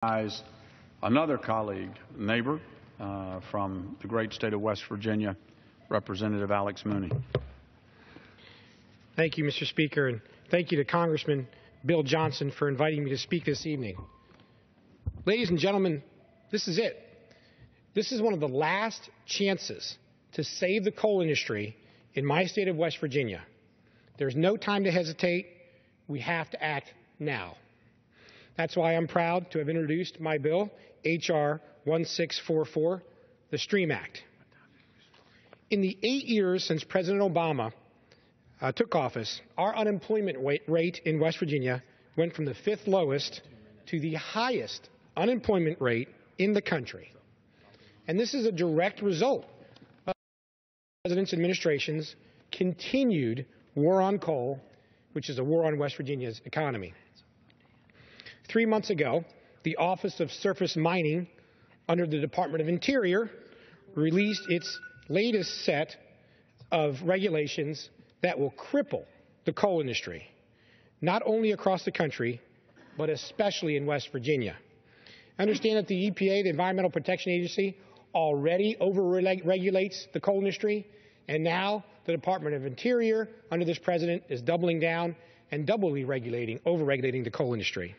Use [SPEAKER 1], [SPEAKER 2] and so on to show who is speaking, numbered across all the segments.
[SPEAKER 1] As another colleague, neighbor from the great state of West Virginia, Representative Alex Mooney.
[SPEAKER 2] Thank you, Mr. Speaker, and thank you to Congressman Bill Johnson for inviting me to speak this evening. Ladies and gentlemen, this is it. This is one of the last chances to save the coal industry in my state of West Virginia. There's no time to hesitate. We have to act now. That's why I'm proud to have introduced my bill, H.R. 1644, the STREAM Act. In the 8 years since President Obama took office, our unemployment rate in West Virginia went from the 5th lowest to the highest unemployment rate in the country. And this is a direct result of the President's administration's continued war on coal, which is a war on West Virginia's economy. 3 months ago, the Office of Surface Mining under the Department of Interior released its latest set of regulations that will cripple the coal industry, not only across the country, but especially in West Virginia. I understand that the EPA, the Environmental Protection Agency, already over-regulates the coal industry, and now the Department of Interior, under this president, is doubling down and doubly over-regulating the coal industry.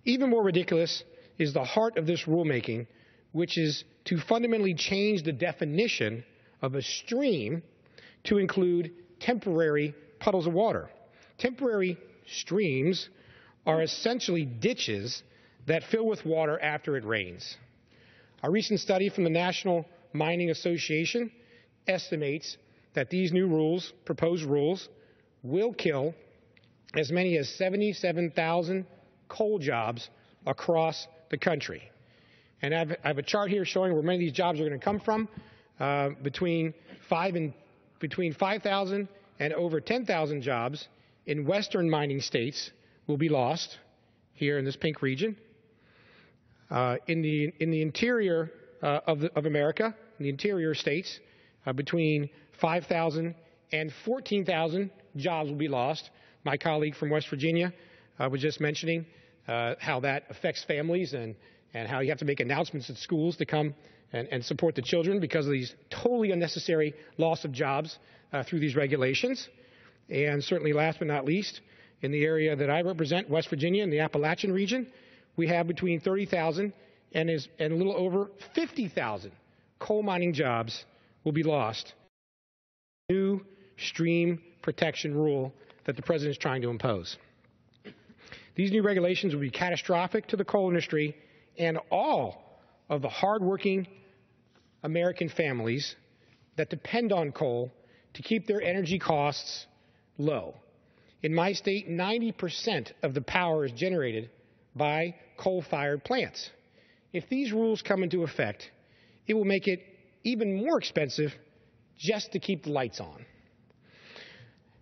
[SPEAKER 2] Even more ridiculous is the heart of this rulemaking, which is to fundamentally change the definition of a stream to include temporary puddles of water. Temporary streams are essentially ditches that fill with water after it rains. A recent study from the National Mining Association estimates that these new rules, proposed rules, will kill as many as 77,000 coal jobs across the country. And I have a chart here showing where many of these jobs are going to come from. Between 5,000 and over 10,000 jobs in western mining states will be lost here in this pink region. In the interior of America, in the interior states, between 5,000 and 14,000 jobs will be lost. My colleague from West Virginia was just mentioning how that affects families and how you have to make announcements at schools to come and support the children because of these totally unnecessary loss of jobs through these regulations. And certainly last but not least, in the area that I represent, West Virginia, in the Appalachian region, we have between 30,000 and a little over 50,000 coal mining jobs will be lost. New stream protection rule that the President is trying to impose. These new regulations will be catastrophic to the coal industry and all of the hardworking American families that depend on coal to keep their energy costs low. In my state, 90% of the power is generated by coal-fired plants. If these rules come into effect, it will make it even more expensive just to keep the lights on.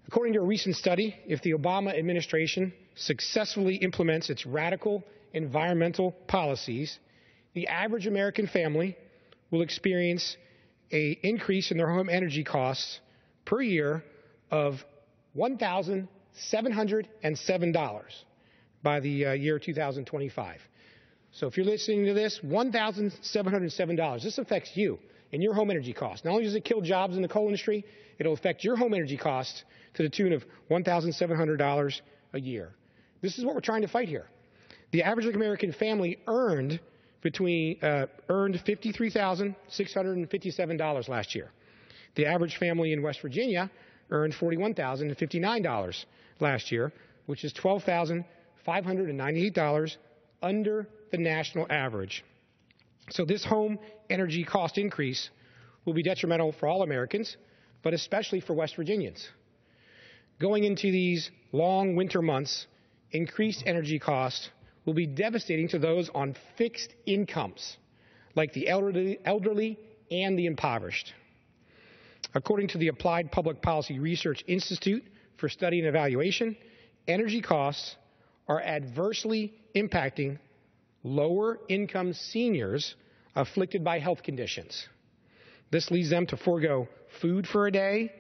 [SPEAKER 2] According to a recent study, if the Obama administration successfully implements its radical environmental policies, the average American family will experience an increase in their home energy costs per year of $1,707 by the year 2025. So if you're listening to this, $1,707. This affects you and your home energy costs. Not only does it kill jobs in the coal industry, it'll affect your home energy costs to the tune of $1,700 a year. This is what we're trying to fight here. The average American family earned $53,657 last year. The average family in West Virginia earned $41,059 last year, which is $12,598 under the national average. So this home energy cost increase will be detrimental for all Americans, but especially for West Virginians. Going into these long winter months, increased energy costs will be devastating to those on fixed incomes, like the elderly and the impoverished. According to the Applied Public Policy Research Institute for Study and Evaluation, energy costs are adversely impacting lower-income seniors afflicted by health conditions. This leads them to forego food for a day,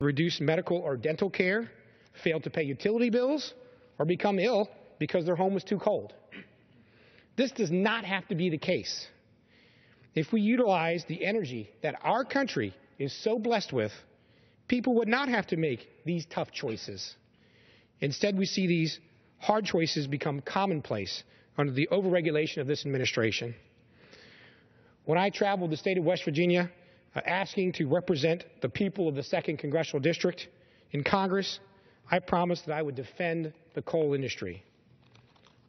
[SPEAKER 2] reduce medical or dental care, fail to pay utility bills, or become ill because their home was too cold. This does not have to be the case. If we utilize the energy that our country is so blessed with, people would not have to make these tough choices. Instead, we see these hard choices become commonplace under the overregulation of this administration. When I traveled the state of West Virginia, asking to represent the people of the 2nd Congressional District in Congress, I promised that I would defend the coal industry.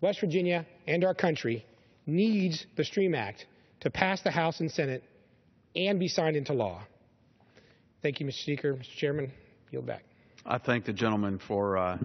[SPEAKER 2] West Virginia and our country needs the STREAM Act to pass the House and Senate and be signed into law. Thank you, Mr. Speaker. Mr. Chairman, yield back.
[SPEAKER 1] I thank the gentleman for